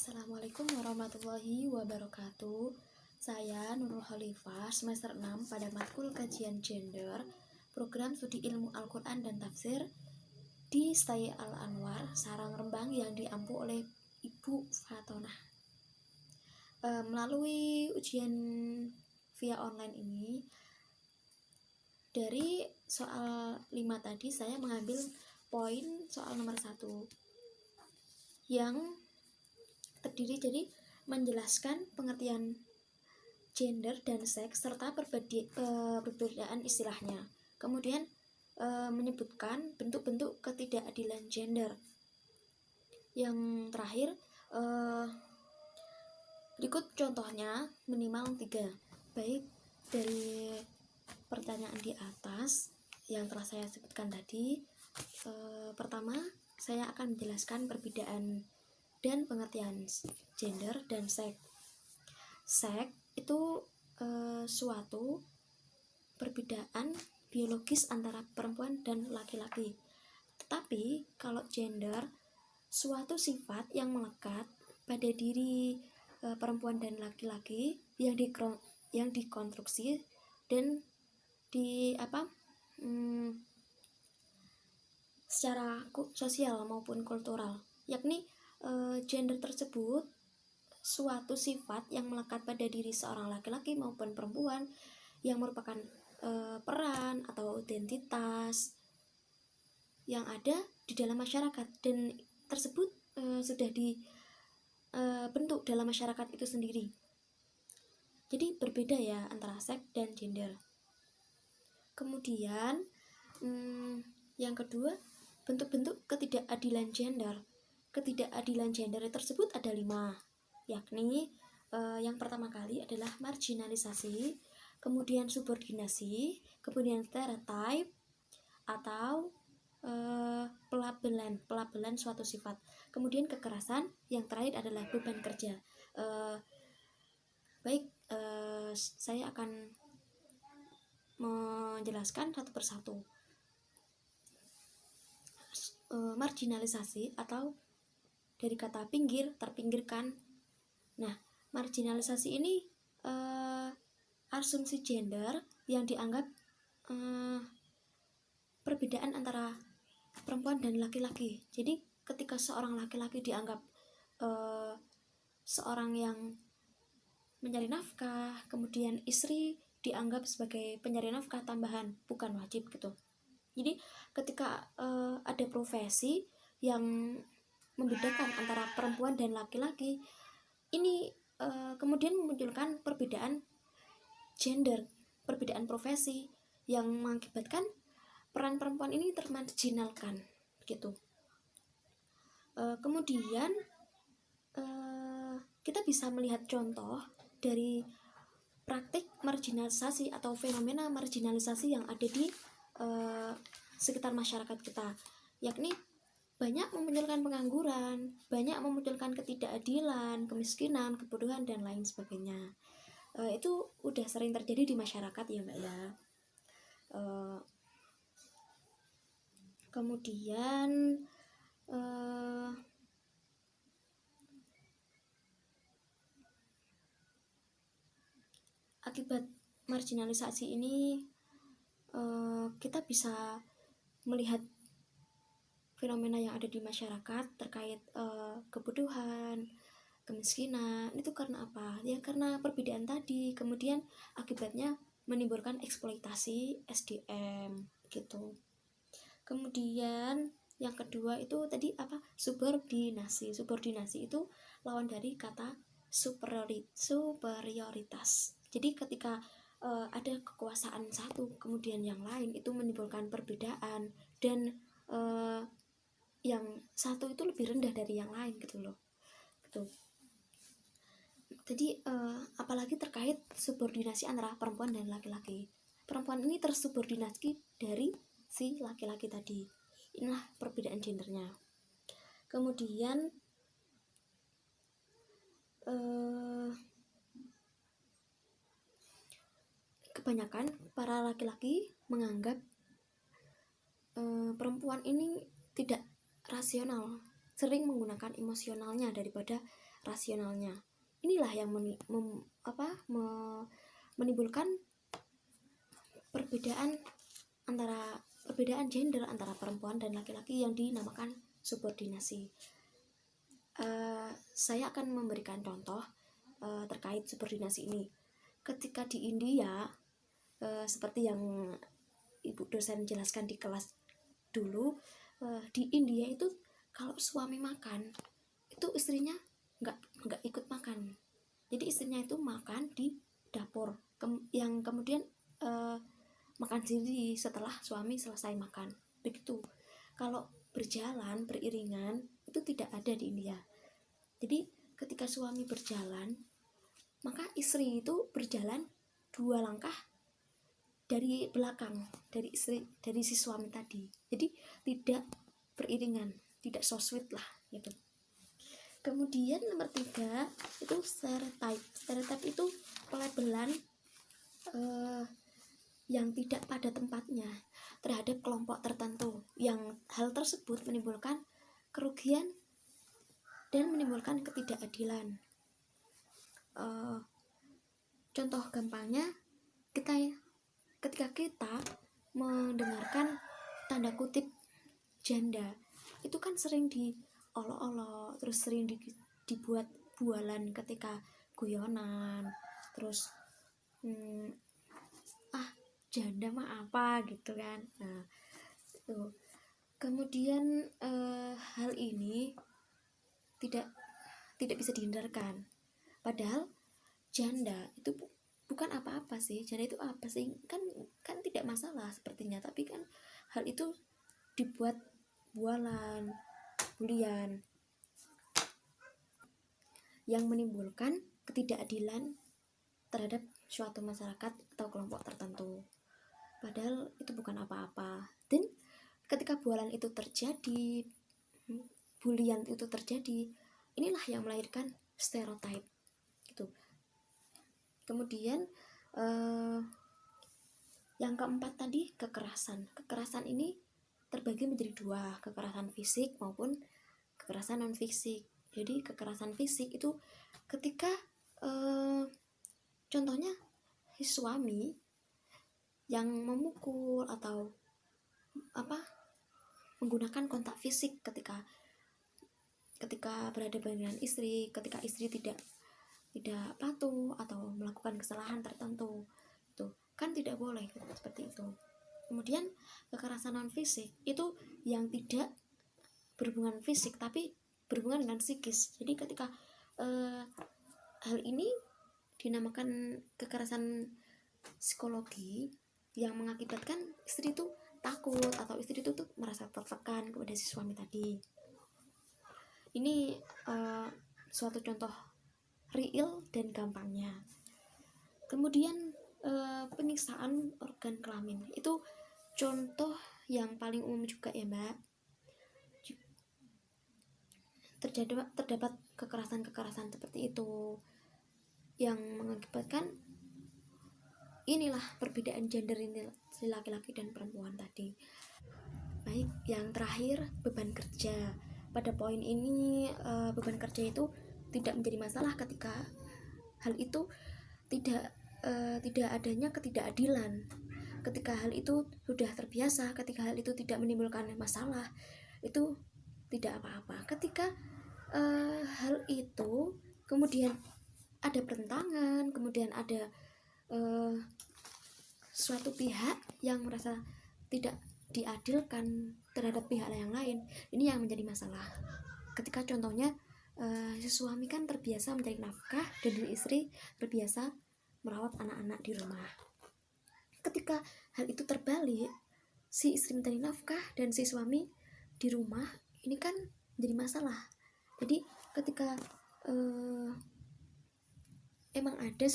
Assalamualaikum warahmatullahi wabarakatuh. Saya Nurul Khalifah, semester 6 pada matkul kajian gender, program studi ilmu Al-Quran dan tafsir di Stay Al-Anwar, Sarang Rembang yang diampu oleh Ibu Fatonah. Melalui ujian via online ini, dari soal 5 tadi saya mengambil poin soal nomor 1 yang terdiri dari menjelaskan pengertian gender dan seks serta perbedaan istilahnya. Kemudian menyebutkan bentuk-bentuk ketidakadilan gender. Yang terakhir berikut contohnya minimal 3. Baik dari pertanyaan di atas yang telah saya sebutkan tadi. Pertama, saya akan menjelaskan perbedaan dan pengertian gender dan seks. Seks itu suatu perbedaan biologis antara perempuan dan laki-laki. Tetapi kalau gender, suatu sifat yang melekat pada diri perempuan dan laki-laki yang dikonstruksi dan secara sosial maupun kultural, yakni gender tersebut suatu sifat yang melekat pada diri seorang laki-laki maupun perempuan yang merupakan peran atau identitas yang ada di dalam masyarakat, dan tersebut sudah dibentuk dalam masyarakat itu sendiri. Jadi berbeda ya antara seks dan gender. Kemudian yang kedua, bentuk-bentuk ketidakadilan gender. Ketidakadilan gender tersebut ada 5, yakni yang pertama kali adalah marginalisasi, kemudian subordinasi, kemudian stereotype atau pelabelan suatu sifat, kemudian kekerasan, yang terakhir adalah beban kerja. Saya akan menjelaskan satu persatu. Marginalisasi atau dari kata pinggir, terpinggirkan. Nah, marginalisasi ini asumsi gender yang dianggap perbedaan antara perempuan dan laki-laki. Jadi ketika seorang laki-laki dianggap seorang yang mencari nafkah, kemudian istri dianggap sebagai pencari nafkah tambahan, bukan wajib gitu. Jadi ketika ada profesi yang membedakan antara perempuan dan laki-laki, ini kemudian memunculkan perbedaan gender, perbedaan profesi yang mengakibatkan peran perempuan ini termarginalkan gitu. Kemudian kita bisa melihat contoh dari praktik marginalisasi atau fenomena marginalisasi yang ada di sekitar masyarakat kita, yakni banyak memunculkan pengangguran, banyak memunculkan ketidakadilan, kemiskinan, kebodohan, dan lain sebagainya. Itu udah sering terjadi di masyarakat ya Mbak ya. Kemudian akibat marginalisasi ini kita bisa melihat fenomena yang ada di masyarakat terkait kebodohan, kemiskinan. Itu karena apa? Ya karena perbedaan tadi. Kemudian akibatnya menimbulkan eksploitasi SDM gitu. Kemudian yang kedua itu tadi apa? Subordinasi. Subordinasi itu lawan dari kata superioritas. Jadi ketika ada kekuasaan satu kemudian yang lain itu menimbulkan perbedaan, dan yang satu itu lebih rendah dari yang lain gitu loh. Gitu. Jadi apalagi terkait subordinasi antara perempuan dan laki-laki. Perempuan ini tersubordinasi dari si laki-laki tadi. Inilah perbedaan gendernya. Kemudian kebanyakan para laki-laki menganggap perempuan ini tidak rasional, sering menggunakan emosionalnya daripada rasionalnya. Inilah yang menimbulkan perbedaan gender antara perempuan dan laki-laki yang dinamakan subordinasi. Saya akan memberikan contoh terkait subordinasi ini. Ketika di India, seperti yang ibu dosen jelaskan di kelas dulu, di India itu kalau suami makan itu istrinya nggak ikut makan. Jadi istrinya itu makan di dapur, yang kemudian makan sendiri setelah suami selesai makan. Begitu. Kalau berjalan beriringan itu tidak ada di India. Jadi ketika suami berjalan, maka istri itu berjalan 2 langkah dari belakang dari si suami tadi. Jadi tidak beriringan, tidak so sweet lah gitu. Kemudian nomor 3 itu stereotype. Stereotype itu pelabelan yang tidak pada tempatnya terhadap kelompok tertentu, yang hal tersebut menimbulkan kerugian dan menimbulkan ketidakadilan. Contoh gampangnya, ketika kita mendengarkan tanda kutip janda, itu kan sering diolok-olok, terus sering dibuat bualan ketika guyonan, terus janda mah apa gitu kan. Nah itu kemudian hal ini tidak bisa dihindarkan. Padahal janda itu bukan apa-apa sih. Janda itu apa sih? Kan tidak masalah sepertinya, tapi kan hal itu dibuat bualan, bulian yang menimbulkan ketidakadilan terhadap suatu masyarakat atau kelompok tertentu. Padahal itu bukan apa-apa. Dan ketika bualan itu terjadi, bulian itu terjadi, inilah yang melahirkan stereotype gitu. Kemudian yang keempat tadi, kekerasan ini terbagi menjadi 2, kekerasan fisik maupun kekerasan non fisik. Jadi kekerasan fisik itu ketika contohnya si suami yang memukul atau menggunakan kontak fisik ketika berhadapan dengan istri, ketika istri tidak patuh atau melakukan kesalahan tertentu, itu kan tidak boleh seperti itu. Kemudian kekerasan non fisik itu yang tidak berhubungan fisik tapi berhubungan dengan psikis. Jadi ketika hal ini dinamakan kekerasan psikologi yang mengakibatkan istri itu takut atau istri itu tuh merasa tertekan kepada si suami tadi. Ini suatu contoh real dan gampangnya. Kemudian penyiksaan organ kelamin itu contoh yang paling umum juga ya Mbak. Terdapat kekerasan seperti itu yang mengakibatkan inilah perbedaan gender ini, laki-laki dan perempuan tadi. Baik, yang terakhir beban kerja. Pada poin ini beban kerja itu tidak menjadi masalah ketika hal itu tidak adanya ketidakadilan. Ketika hal itu sudah terbiasa, ketika hal itu tidak menimbulkan masalah, itu tidak apa-apa. Ketika hal itu kemudian ada pertentangan, kemudian ada suatu pihak yang merasa tidak diadilkan terhadap pihak yang lain, ini yang menjadi masalah. Ketika contohnya si suami kan terbiasa mencari nafkah dan istri terbiasa merawat anak-anak di rumah. Ketika hal itu terbalik, si istri mencari nafkah dan si suami di rumah, ini kan menjadi masalah. Jadi ketika emang ada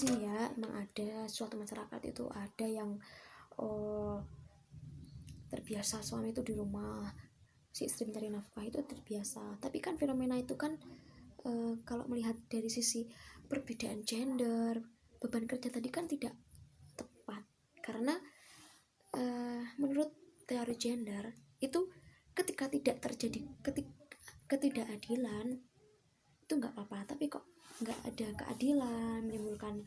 suatu masyarakat itu ada yang terbiasa suami itu di rumah, si istri mencari nafkah, itu terbiasa. Tapi kan fenomena itu kan kalau melihat dari sisi perbedaan gender, beban kerja tadi kan tidak tepat, karena menurut teori gender itu ketika ketidakadilan itu nggak apa-apa, tapi kok nggak ada keadilan, menimbulkan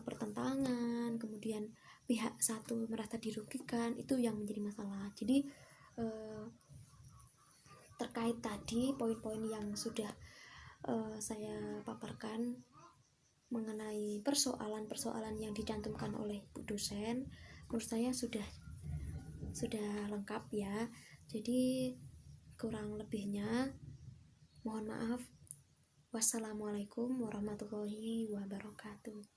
pertentangan, kemudian pihak satu merasa dirugikan, itu yang menjadi masalah. Jadi terkait tadi poin-poin yang sudah saya paparkan mengenai persoalan-persoalan yang dicantumkan oleh Bu dosen, menurut saya sudah lengkap ya. Jadi kurang lebihnya mohon maaf. Wassalamualaikum warahmatullahi wabarakatuh.